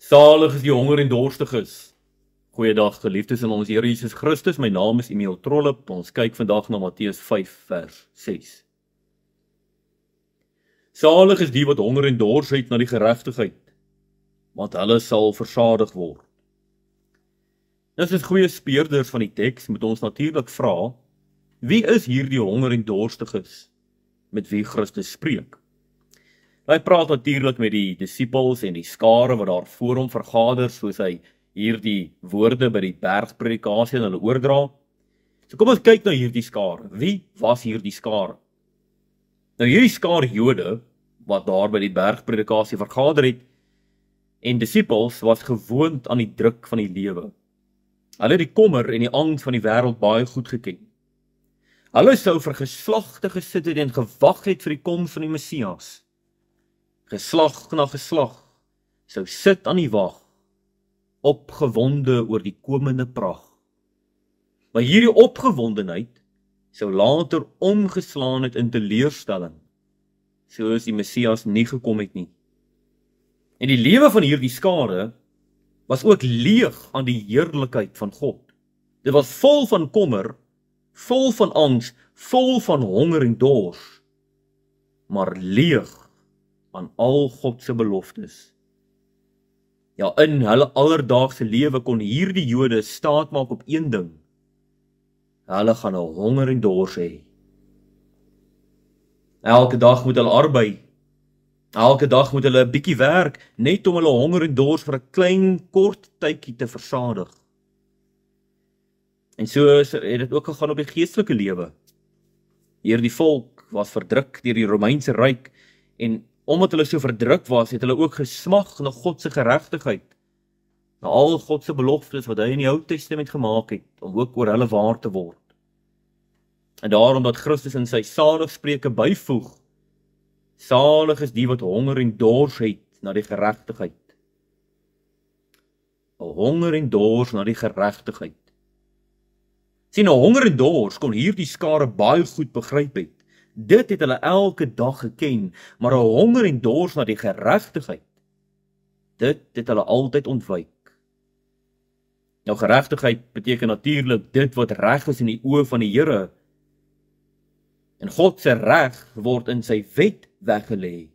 Salig is die honger en dorstiges. Goeiedag geliefdes in ons Here Jesus Christus. My naam is Emiel Trollip. Ons kyk vandag na Matteus 5 vers 6. Salig is die wat honger en dors het na die geregtigheid, want hulle sal versadig word. Dis is goeie speurders van die teks, moet ons natuurlik vra, wie is hierdie honger en dorstiges met wie Christus spreek? Hy praat natuurlik met die disippels en die skare wat daar voor hom vergader, soos hy hierdie woorde by die bergpredikasie aan hulle oordra. So kom ons kyk na hierdie skare. Wie was hierdie skare? Nou hierdie skare Jode wat daar by die bergpredikasie vergader het en disippels was gewoond aan die druk van die lewe. Hulle het die kommer en die angs van die wêreld baie goed geken. Hulle sou vir geslagte gesit het en gewag het vir die koms van die Messias. Geslag na geslag sou sit aan die wag, opgewonde oor die komende pragt. Maar hierdie opgewondenheid sou later omgeslaan het in teleurstelling, soos die Messias nie gekom het nie. En die lewe van hierdie skare was ook leeg aan die heerlikheid van God. Dit was vol van kommer, vol van angs, vol van honger en dors, maar leeg aan al God se beloftes. Ja, in hulle alledaagse lewe kon hierdie Jode staat maak op een ding. Hulle gaan 'n honger en dors hê. Elke dag moet hulle arbei. Elke dag moet hulle 'n bietjie werk, net om hulle honger en dors vir 'n klein kort tydjie te versadig. En so het dit ook gegaan op die geestelike lewe. Hierdie volk was verdruk deur die Romeinse ryk en omdat hulle so verdruk was, het hulle ook gesmag na God se geregtigheid, na al God se beloftes wat hy in die Ou Testament gemaak het, om ook oor hulle waar te word. En daarom dat Christus in sy saligspreuke byvoeg, salig is die wat honger en dors het na die geregtigheid. 'n Honger en dors na die geregtigheid. Sien, 'n honger en dors kon hierdie skare baie goed begryp het. Dit het hulle elke dag geken, maar 'n honger en dors na die geregtigheid, dit het hulle altyd ontwyk. Nou geregtigheid beteken natuurlik dit wat reg is in die oë van die Here. En God se reg word in sy wet weggelê.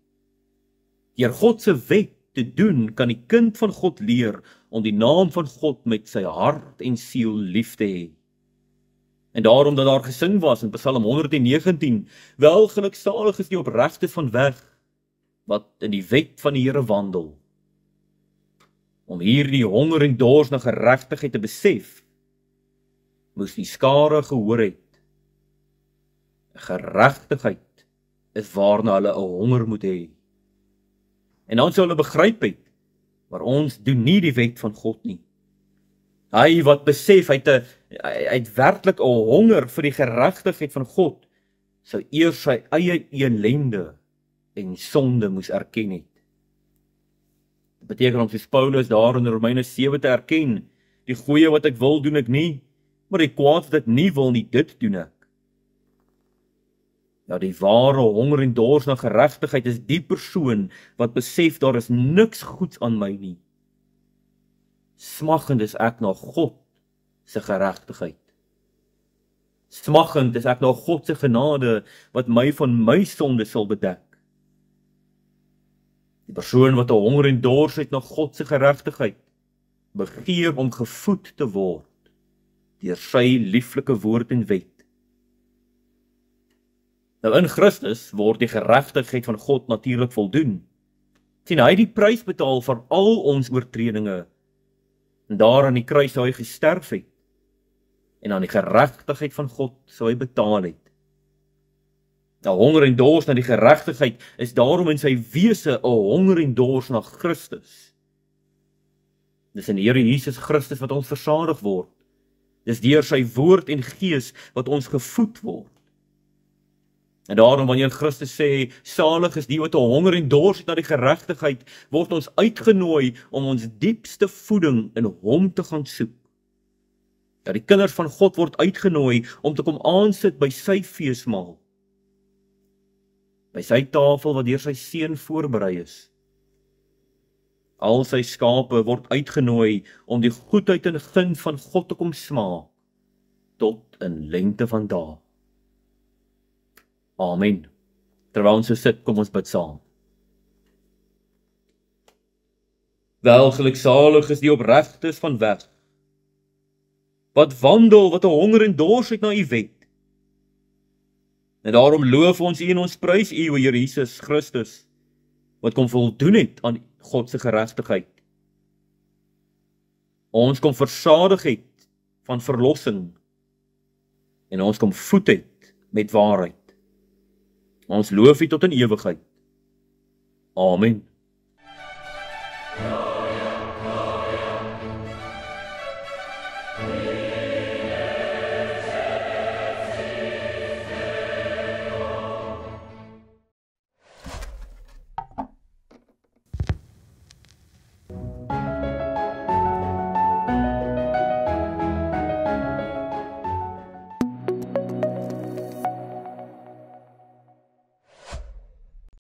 Deur God se wet te doen, kan die kind van God leer om die naam van God met sy hart en siel lief te hê. En daarom dat daar gesing was in Psalm 119, wel geluksalig is die opregtes van weg, wat in die wet van die Here wandel. Om hierdie honger en dors na geregtigheid te besef, moes die skare gehoor het. Geregtigheid is waarna hulle 'n honger moet hê. En dan sou hulle begryp het, maar ons doen nie die wet van God nie. Hy wat besef, hy het werklik 'n honger vir die geregtigheid van God, sou eers sy eie elende en sonde moes erken het. Dit beteken om soos Paulus daar in Romeine 7 te erken, die goeie wat ek wil doen ek nie, maar die kwaad wat ek nie wil nie, dit doen ek. Ja, die ware honger en dors na geregtigheid is die persoon wat besef daar is niks goeds aan my nie. Smaggend is ek na God se geregtigheid. Smaggend is ek na God se genade wat my van my sonde sal bedek. Die persoon wat 'n honger en dors het na God se geregtigheid, begeer om gevoed te word deur sy lieflike woord en wet. Nou in Christus word die geregtigheid van God natuurlik voldoen. Sien, hy het die prys betaal vir al ons oortredinge. En daar aan die kruis sou hy gesterf het. En aan die geregtigheid van God sou hy betaal het. Nou honger en dors na die geregtigheid is daarom in sy wese 'n honger en dors na Christus. Dis in die Here Jesus Christus wat ons versadig word. Dis deur sy woord en gees wat ons gevoed word. En daarom wanneer Christus sê, salig is die wat 'n honger en dors het na die geregtigheid, word ons uitgenooi om ons diepste voeding in hom te gaan soek. Ja, die kinders van God word uitgenooi om te kom aansit by sy feesmaal. By sy tafel wat deur sy seun voorberei is. Al sy skape word uitgenooi om die goedheid en guns van God te kom smaak, tot in lengte van dae. Amen. Terwyl ons so sit, kom ons bid saam. Wel, geluksalig is die opregtes van weg, wat wandel, wat 'n honger en dors het na u wet. En daarom loof ons u en ons prys u, o Here Jesus Christus, wat kom voldoen het aan God se geregtigheid. Ons kom versadig het van verlossing, en ons kom voed het met waarheid. Ons loof u tot in ewigheid. Amen. Gloria, gloria.